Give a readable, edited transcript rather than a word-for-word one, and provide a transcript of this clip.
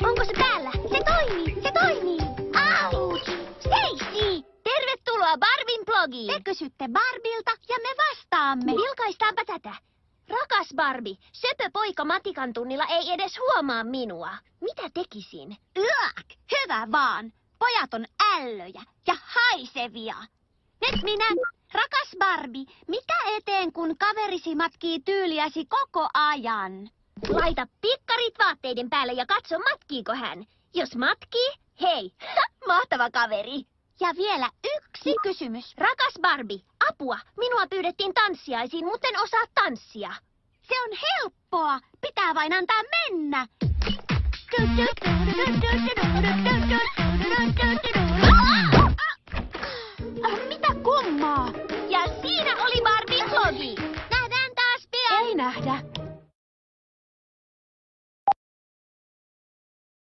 Onko se päällä? Se toimii! Se toimii! Auts! Stacy! Tervetuloa Barbin blogiin! Te kysytte Barbilta ja me vastaamme. Vilkaistaanpa tätä. Rakas Barbie, söpö poika matikan tunnilla ei edes huomaa minua. Mitä tekisin? Yäk! Hyvä vaan. Pojat on ällöjä ja haisevia. Nyt minä, rakas Barbie, mitä eteen kun kaverisi matkii tyyliäsi koko ajan? Laita pikkarit vaatteiden päälle ja katso matkiiko hän. Jos matkii, hei, mahtava kaveri. Ja vielä yksi kysymys. Rakas Barbie, apua. Minua pyydettiin tanssiaisiin, mutta en osaa tanssia. Se on helppoa. Pitää vain antaa mennä.